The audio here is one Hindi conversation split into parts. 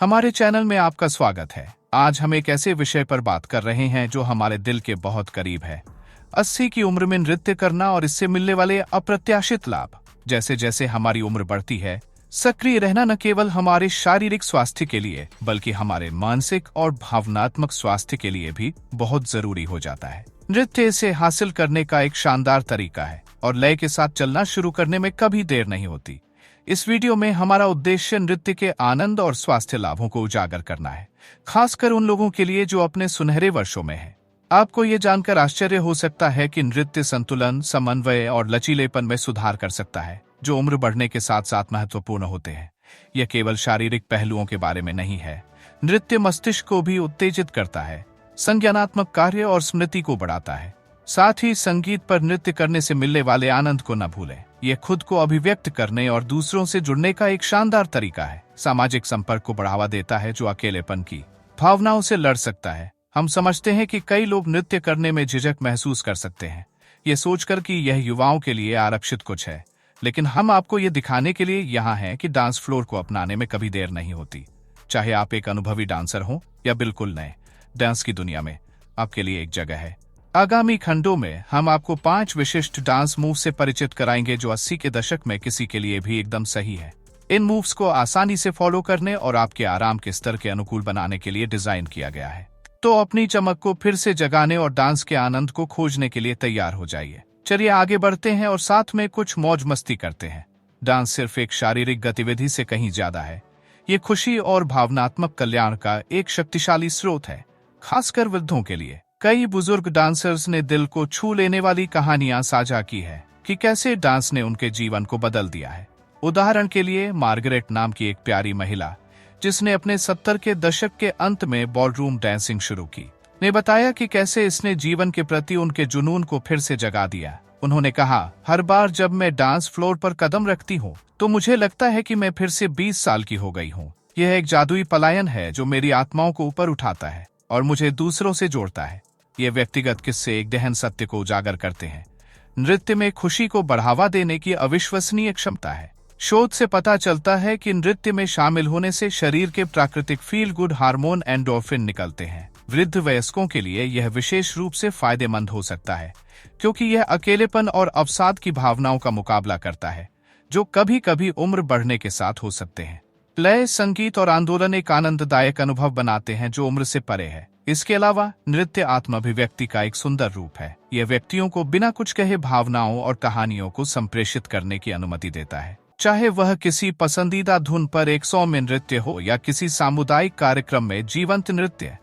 हमारे चैनल में आपका स्वागत है। आज हम एक ऐसे विषय पर बात कर रहे हैं जो हमारे दिल के बहुत करीब है। 80 की उम्र में नृत्य करना और इससे मिलने वाले अप्रत्याशित लाभ। जैसे जैसे हमारी उम्र बढ़ती है, सक्रिय रहना न केवल हमारे शारीरिक स्वास्थ्य के लिए बल्कि हमारे मानसिक और भावनात्मक स्वास्थ्य के लिए भी बहुत जरूरी हो जाता है। नृत्य इसे हासिल करने का एक शानदार तरीका है और लय के साथ चलना शुरू करने में कभी देर नहीं होती। इस वीडियो में हमारा उद्देश्य नृत्य के आनंद और स्वास्थ्य लाभों को उजागर करना है, खासकर उन लोगों के लिए जो अपने सुनहरे वर्षों में हैं। आपको ये जानकर आश्चर्य हो सकता है कि नृत्य संतुलन, समन्वय और लचीलेपन में सुधार कर सकता है, जो उम्र बढ़ने के साथ साथ महत्वपूर्ण होते हैं। यह केवल शारीरिक पहलुओं के बारे में नहीं है। नृत्य मस्तिष्क को भी उत्तेजित करता है, संज्ञानात्मक कार्य और स्मृति को बढ़ाता है। साथ ही संगीत पर नृत्य करने से मिलने वाले आनंद को न भूलें। यह खुद को अभिव्यक्त करने और दूसरों से जुड़ने का एक शानदार तरीका है। सामाजिक संपर्क को बढ़ावा देता है, जो अकेलेपन की भावनाओं से लड़ सकता है। हम समझते हैं कि कई लोग नृत्य करने में झिझक महसूस कर सकते हैं, ये सोचकर कि यह युवाओं के लिए आरक्षित कुछ है। लेकिन हम आपको ये दिखाने के लिए यहाँ हैं कि डांस फ्लोर को अपनाने में कभी देर नहीं होती। चाहे आप एक अनुभवी डांसर हो या बिल्कुल नए, डांस की दुनिया में आपके लिए एक जगह है। आगामी खंडों में हम आपको 5 विशिष्ट डांस मूव से परिचित कराएंगे जो 80 के दशक में किसी के लिए भी एकदम सही है। इन मूव्स को आसानी से फॉलो करने और आपके आराम के स्तर के अनुकूल बनाने के लिए डिजाइन किया गया है। तो अपनी चमक को फिर से जगाने और डांस के आनंद को खोजने के लिए तैयार हो जाइए। चलिए आगे बढ़ते हैं और साथ में कुछ मौज मस्ती करते हैं। डांस सिर्फ एक शारीरिक गतिविधि से कहीं ज्यादा है। ये खुशी और भावनात्मक कल्याण का एक शक्तिशाली स्रोत है, खासकर वृद्धों के लिए। कई बुजुर्ग डांसर्स ने दिल को छू लेने वाली कहानियां साझा की है कि कैसे डांस ने उनके जीवन को बदल दिया है। उदाहरण के लिए मार्गरेट नाम की एक प्यारी महिला, जिसने अपने 70 के दशक के अंत में बॉलरूम डांसिंग शुरू की, ने बताया कि कैसे इसने जीवन के प्रति उनके जुनून को फिर से जगा दिया। उन्होंने कहा, हर बार जब मैं डांस फ्लोर पर कदम रखती हूँ तो मुझे लगता है कि मैं फिर से 20 साल की हो गई हूँ। यह एक जादुई पलायन है जो मेरी आत्माओं को ऊपर उठाता है और मुझे दूसरों से जोड़ता है। ये व्यक्तिगत किस्से एक गहन सत्य को उजागर करते हैं। नृत्य में खुशी को बढ़ावा देने की अविश्वसनीय क्षमता है। शोध से पता चलता है कि नृत्य में शामिल होने से शरीर के प्राकृतिक फील गुड हार्मोन एंडोर्फिन निकलते हैं। वृद्ध वयस्कों के लिए यह विशेष रूप से फायदेमंद हो सकता है, क्योंकि यह अकेलेपन और अवसाद की भावनाओं का मुकाबला करता है, जो कभी कभी उम्र बढ़ने के साथ हो सकते हैं। लय, संगीत और आंदोलन एक आनंददायक अनुभव बनाते हैं जो उम्र से परे है। इसके अलावा नृत्य आत्माभिव्यक्ति का एक सुंदर रूप है। यह व्यक्तियों को बिना कुछ कहे भावनाओं और कहानियों को संप्रेषित करने की अनुमति देता है। चाहे वह किसी पसंदीदा धुन पर एक सौम्य नृत्य हो या किसी सामुदायिक कार्यक्रम में जीवंत नृत्य,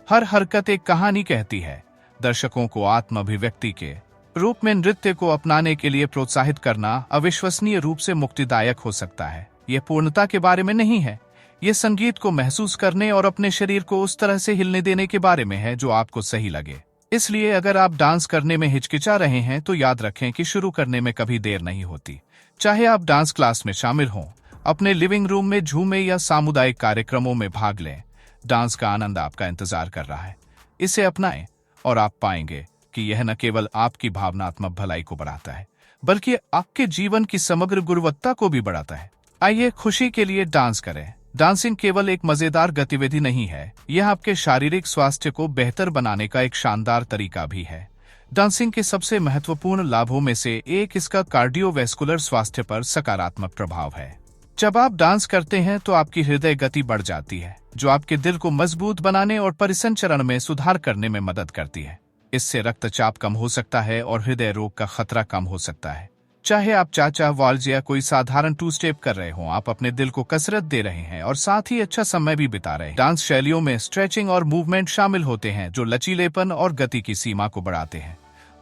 हर हरकत एक कहानी कहती है। दर्शकों को आत्माभिव्यक्ति के रूप में नृत्य को अपनाने के लिए प्रोत्साहित करना अविश्वसनीय रूप से मुक्तिदायक हो सकता है। यह पूर्णता के बारे में नहीं है, ये संगीत को महसूस करने और अपने शरीर को उस तरह से हिलने देने के बारे में है जो आपको सही लगे। इसलिए अगर आप डांस करने में हिचकिचा रहे हैं तो याद रखें कि शुरू करने में कभी देर नहीं होती। चाहे आप डांस क्लास में शामिल हों, अपने लिविंग रूम में झूमे या सामुदायिक कार्यक्रमों में भाग लें, डांस का आनंद आपका इंतजार कर रहा है। इसे अपनाएं और आप पाएंगे कि यह न केवल आपकी भावनात्मक भलाई को बढ़ाता है बल्कि आपके जीवन की समग्र गुणवत्ता को भी बढ़ाता है। आइए खुशी के लिए डांस करें। डांसिंग केवल एक मजेदार गतिविधि नहीं है, यह आपके शारीरिक स्वास्थ्य को बेहतर बनाने का एक शानदार तरीका भी है। डांसिंग के सबसे महत्वपूर्ण लाभों में से एक इसका कार्डियोवैस्कुलर स्वास्थ्य पर सकारात्मक प्रभाव है। जब आप डांस करते हैं तो आपकी हृदय गति बढ़ जाती है, जो आपके दिल को मजबूत बनाने और परिसंचरण में सुधार करने में मदद करती है। इससे रक्तचाप कम हो सकता है और हृदय रोग का खतरा कम हो सकता है। चाहे आप चाचा वाल्ज या कोई साधारण 2 स्टेप कर रहे हों, आप अपने दिल को कसरत दे रहे हैं और साथ ही अच्छा समय भी बिता रहे हैं। डांस शैलियों में स्ट्रेचिंग और मूवमेंट शामिल होते हैं जो लचीलेपन और गति की सीमा को बढ़ाते हैं।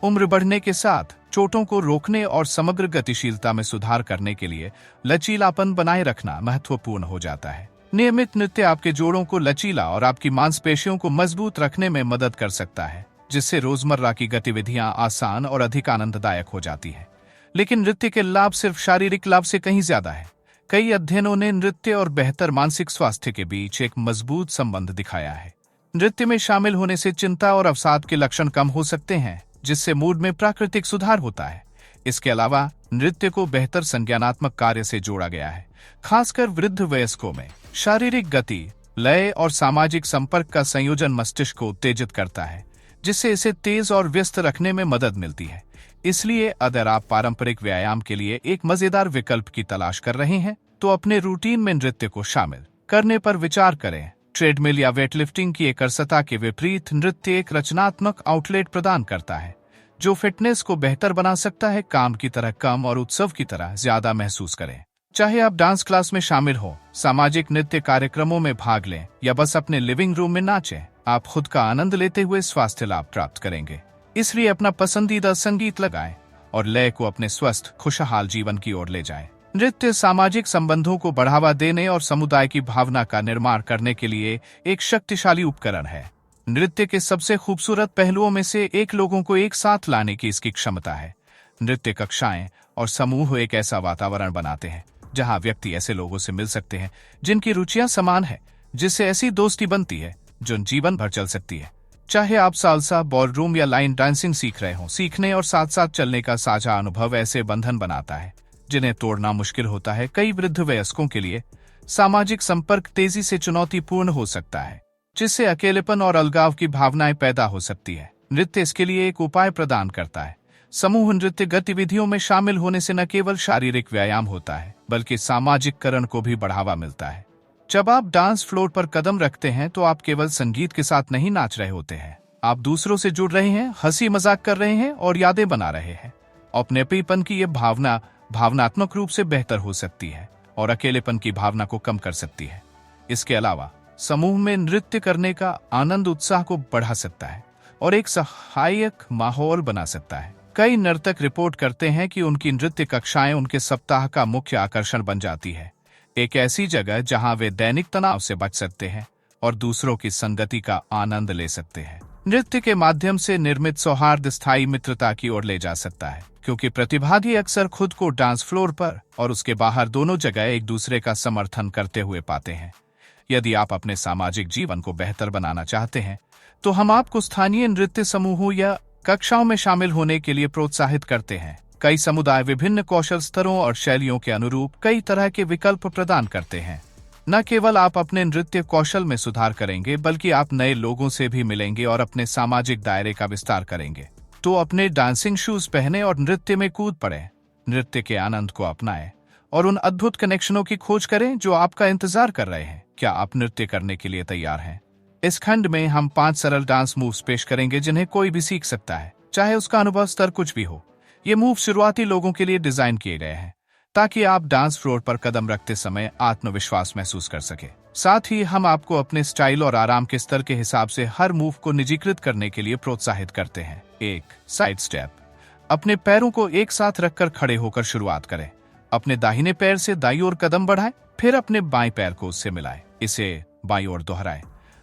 उम्र बढ़ने के साथ चोटों को रोकने और समग्र गतिशीलता में सुधार करने के लिए लचीलापन बनाए रखना महत्वपूर्ण हो जाता है। नियमित नृत्य आपके जोड़ों को लचीला और आपकी मांसपेशियों को मजबूत रखने में मदद कर सकता है, जिससे रोजमर्रा की गतिविधियां आसान और अधिक आनंददायक हो जाती है। लेकिन नृत्य के लाभ सिर्फ शारीरिक लाभ से कहीं ज्यादा है। कई अध्ययनों ने नृत्य और बेहतर मानसिक स्वास्थ्य के बीच एक मजबूत संबंध दिखाया है। नृत्य में शामिल होने से चिंता और अवसाद के लक्षण कम हो सकते हैं, जिससे मूड में प्राकृतिक सुधार होता है। इसके अलावा नृत्य को बेहतर संज्ञानात्मक कार्य से जोड़ा गया है, खासकर वृद्ध वयस्कों में। शारीरिक गति, लय और सामाजिक संपर्क का संयोजन मस्तिष्क को उत्तेजित करता है, जिससे इसे तेज और व्यस्त रखने में मदद मिलती है। इसलिए अगर आप पारंपरिक व्यायाम के लिए एक मजेदार विकल्प की तलाश कर रहे हैं, तो अपने रूटीन में नृत्य को शामिल करने पर विचार करें। ट्रेडमिल या वेटलिफ्टिंग की एकरसता के विपरीत नृत्य एक रचनात्मक आउटलेट प्रदान करता है, जो फिटनेस को बेहतर बना सकता है, काम की तरह कम और उत्सव की तरह ज्यादा महसूस करें। चाहे आप डांस क्लास में शामिल हो, सामाजिक नृत्य कार्यक्रमों में भाग लें या बस अपने लिविंग रूम में नाचें, आप खुद का आनंद लेते हुए स्वास्थ्य लाभ प्राप्त करेंगे। इसलिए अपना पसंदीदा संगीत लगाएं और लय को अपने स्वस्थ खुशहाल जीवन की ओर ले जाएं। नृत्य सामाजिक संबंधों को बढ़ावा देने और समुदाय की भावना का निर्माण करने के लिए एक शक्तिशाली उपकरण है। नृत्य के सबसे खूबसूरत पहलुओं में से एक लोगों को एक साथ लाने की इसकी क्षमता है। नृत्य कक्षाएं और समूह एक ऐसा वातावरण बनाते हैं जहां व्यक्ति ऐसे लोगों से मिल सकते हैं जिनकी रुचियां समान है, जिससे ऐसी दोस्ती बनती है जो जीवन भर चल सकती है। चाहे आप सालसा, बॉलरूम या लाइन डांसिंग सीख रहे हो, सीखने और साथ साथ चलने का साझा अनुभव ऐसे बंधन बनाता है जिन्हें तोड़ना मुश्किल होता है। कई वृद्ध वयस्कों के लिए सामाजिक संपर्क तेजी से चुनौतीपूर्ण हो सकता है, जिससे अकेलेपन और अलगाव की भावनाएं पैदा हो सकती है। नृत्य इसके लिए एक उपाय प्रदान करता है। समूह नृत्य गतिविधियों में शामिल होने से न केवल शारीरिक व्यायाम होता है, बल्कि सामाजिककरण को भी बढ़ावा मिलता है। जब आप डांस फ्लोर पर कदम रखते हैं तो आप केवल संगीत के साथ नहीं नाच रहे होते हैं, आप दूसरों से जुड़ रहे हैं, हंसी मजाक कर रहे हैं और यादें बना रहे हैं। अपनेपन की यह भावना भावनात्मक रूप से बेहतर हो सकती है और अकेलेपन की भावना को कम कर सकती है। इसके अलावा समूह में नृत्य करने का आनंद उत्साह को बढ़ा सकता है और एक सहायक माहौल बना सकता है। कई नर्तक रिपोर्ट करते हैं कि उनकी नृत्य कक्षाएं उनके सप्ताह का मुख्य आकर्षण बन जाती है, एक ऐसी जगह जहां वे दैनिक तनाव से बच सकते हैं और दूसरों की संगति का आनंद ले सकते हैं। नृत्य के माध्यम से निर्मित सौहार्द स्थायी मित्रता की ओर ले जा सकता है, क्योंकि प्रतिभागी अक्सर खुद को डांस फ्लोर पर और उसके बाहर दोनों जगह एक दूसरे का समर्थन करते हुए पाते हैं। यदि आप अपने सामाजिक जीवन को बेहतर बनाना चाहते हैं, तो हम आपको स्थानीय नृत्य समूहों या कक्षाओं में शामिल होने के लिए प्रोत्साहित करते हैं। कई समुदाय विभिन्न कौशल स्तरों और शैलियों के अनुरूप कई तरह के विकल्प प्रदान करते हैं। न केवल आप अपने नृत्य कौशल में सुधार करेंगे, बल्कि आप नए लोगों से भी मिलेंगे और अपने सामाजिक दायरे का विस्तार करेंगे। तो अपने डांसिंग शूज पहने और नृत्य में कूद पड़े। नृत्य के आनंद को अपनाएं और उन अद्भुत कनेक्शनों की खोज करें जो आपका इंतजार कर रहे हैं। क्या आप नृत्य करने के लिए तैयार हैं? इस खंड में हम 5 सरल डांस मूव्स पेश करेंगे जिन्हें कोई भी सीख सकता है, चाहे उसका अनुभव स्तर कुछ भी हो। ये मूव शुरुआती लोगों के लिए डिजाइन किए गए हैं ताकि आप डांस फ्लोर पर कदम रखते समय आत्मविश्वास महसूस कर सके। साथ ही हम आपको अपने स्टाइल और आराम के स्तर के हिसाब से हर मूव को निजीकृत करने के लिए प्रोत्साहित करते हैं। 1. Side step. अपने पैरों को एक साथ रखकर खड़े होकर शुरुआत करें। अपने दाहिने पैर से दाईं ओर कदम बढ़ाएं, फिर अपने बाएं पैर को उससे मिलाएं, इसे बाईं ओर दोहराएं।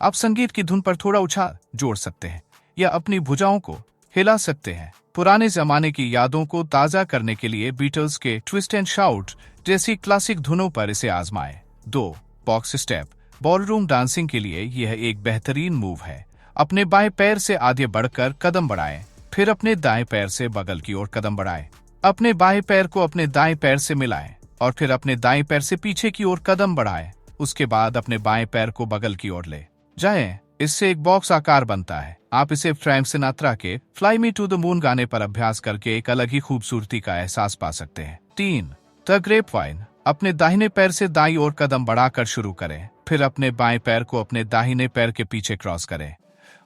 आप संगीत की धुन पर थोड़ा उछाल जोड़ सकते हैं या अपनी भुजाओं को हिला सकते हैं। पुराने जमाने की यादों को ताजा करने के लिए बीटल्स के ट्विस्ट एंड शाउट जैसी क्लासिक धुनों पर इसे आजमाएं। 2. Box step. बॉलरूम डांसिंग के लिए यह एक बेहतरीन मूव है। अपने बाएं पैर से आगे बढ़कर कदम बढ़ाएं, फिर अपने दाएं पैर से बगल की ओर कदम बढ़ाएं। अपने बाएं पैर को अपने दाएं पैर से मिलाएं और फिर अपने दाएं पैर से पीछे की ओर कदम बढ़ाएं। उसके बाद अपने बाएं पैर को बगल की ओर ले जाएं। इससे एक बॉक्स आकार बनता है। आप इसे फ्रैंक सिनात्रा के fly me to the moon गाने पर अभ्यास करके एक अलग ही खूबसूरती का एहसास पा सकते हैं। 3. The grapevine. अपने दाहिने पैर से दाईं ओर कदम बढ़ाकर शुरू करें, फिर अपने बाएं पैर को अपने दाहिने पैर के पीछे क्रॉस करें।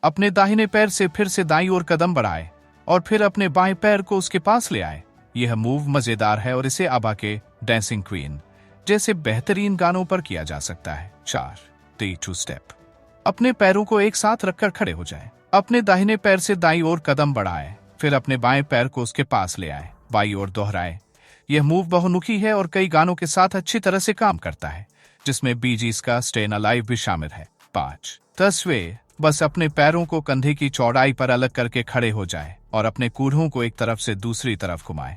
अपने दाहिने पैर से फिर से दाईं ओर कदम बढ़ाएं और फिर अपने बाएं पैर को उसके पास ले आएं। यह मूव मजेदार है और इसे आबा के डांसिंग क्वीन जैसे बेहतरीन गानों पर किया जा सकता है। 4. The 2 step. अपने पैरों को एक साथ रखकर खड़े हो जाएं। अपने दाहिने पैर से दाईं ओर कदम बढ़ाएं, फिर अपने बाएं पैर को उसके पास ले आएं, बाईं ओर दोहराएं। यह मूव बहुमुखी है और कई गानों के साथ अच्छी तरह से काम करता है, जिसमें बी जीज का स्टेन अलाइव भी शामिल है। 5. The Sway. बस अपने पैरों को कंधे की चौड़ाई पर अलग करके खड़े हो जाएं और अपने कूल्हों को एक तरफ से दूसरी तरफ घुमाएं।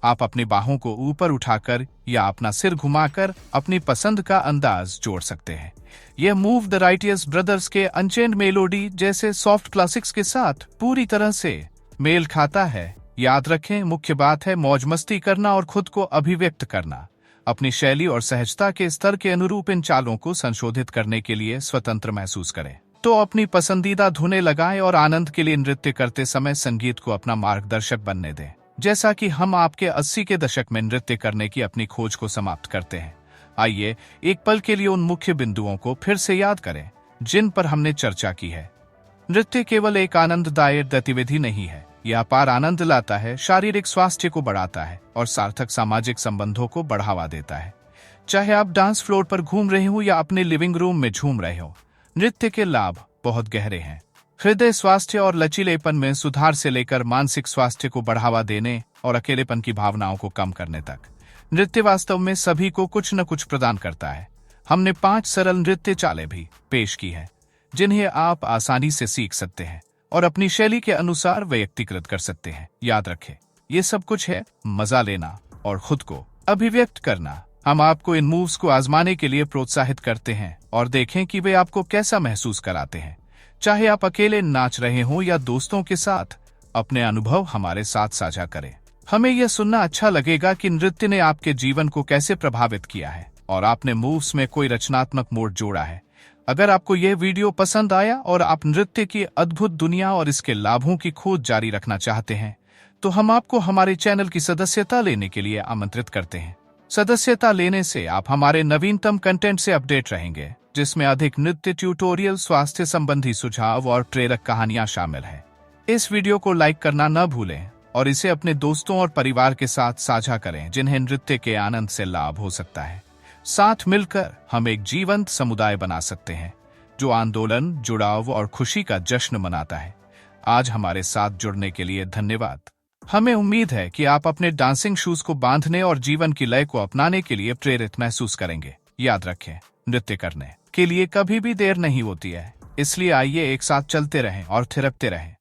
आप अपनी बाहों को ऊपर उठाकर या अपना सिर घुमाकर अपनी पसंद का अंदाज जोड़ सकते हैं। यह मूव द राइटियस ब्रदर्स के अनचेंड मेलोडी जैसे सॉफ्ट क्लासिक्स के साथ पूरी तरह से मेल खाता है। याद रखें, मुख्य बात है मौज मस्ती करना और खुद को अभिव्यक्त करना। अपनी शैली और सहजता के स्तर के अनुरूप इन चालों को संशोधित करने के लिए स्वतंत्र महसूस करें। तो अपनी पसंदीदा धुनें लगाएं और आनंद के लिए नृत्य करते समय संगीत को अपना मार्गदर्शक बनने दें। जैसा कि हम आपके 80 के दशक में नृत्य करने की अपनी खोज को समाप्त करते हैं, आइए एक पल के लिए उन मुख्य बिंदुओं को फिर से याद करें जिन पर हमने चर्चा की है। नृत्य केवल एक आनंददायक गतिविधि नहीं है, यह अपार आनंद लाता है, शारीरिक स्वास्थ्य को बढ़ाता है और सार्थक सामाजिक संबंधों को बढ़ावा देता है। चाहे आप डांस फ्लोर पर घूम रहे हो या अपने लिविंग रूम में झूम रहे हो, नृत्य के लाभ बहुत गहरे हैं। हृदय स्वास्थ्य और लचीलेपन में सुधार से लेकर मानसिक स्वास्थ्य को बढ़ावा देने और अकेलेपन की भावनाओं को कम करने तक, नृत्य वास्तव में सभी को कुछ न कुछ प्रदान करता है। हमने 5 सरल नृत्य चालें भी पेश की हैं, जिन्हें आप आसानी से सीख सकते हैं और अपनी शैली के अनुसार व्यक्तिकृत कर सकते हैं। याद रखें, ये सब कुछ है मजा लेना और खुद को अभिव्यक्त करना। हम आपको इन मूव्स को आजमाने के लिए प्रोत्साहित करते हैं और देखें कि वे आपको कैसा महसूस कराते हैं। चाहे आप अकेले नाच रहे हों या दोस्तों के साथ, अपने अनुभव हमारे साथ साझा करें। हमें यह सुनना अच्छा लगेगा कि नृत्य ने आपके जीवन को कैसे प्रभावित किया है और आपने मूव्स में कोई रचनात्मक मोड़ जोड़ा है। अगर आपको यह वीडियो पसंद आया और आप नृत्य की अद्भुत दुनिया और इसके लाभों की खोज जारी रखना चाहते हैं, तो हम आपको हमारे चैनल की सदस्यता लेने के लिए आमंत्रित करते हैं। सदस्यता लेने से आप हमारे नवीनतम कंटेंट से अपडेट रहेंगे, जिसमें अधिक नृत्य ट्यूटोरियल, स्वास्थ्य संबंधी सुझाव और प्रेरक कहानियां शामिल हैं। इस वीडियो को लाइक करना न भूलें और इसे अपने दोस्तों और परिवार के साथ साझा करें जिन्हें नृत्य के आनंद से लाभ हो सकता है। साथ मिलकर हम एक जीवंत समुदाय बना सकते हैं जो आंदोलन, जुड़ाव और खुशी का जश्न मनाता है। आज हमारे साथ जुड़ने के लिए धन्यवाद। हमें उम्मीद है कि आप अपने डांसिंग शूज को बांधने और जीवन की लय को अपनाने के लिए प्रेरित महसूस करेंगे। याद रखें, नृत्य करने के लिए कभी भी देर नहीं होती है, इसलिए आइए एक साथ चलते रहें और थिरकते रहें।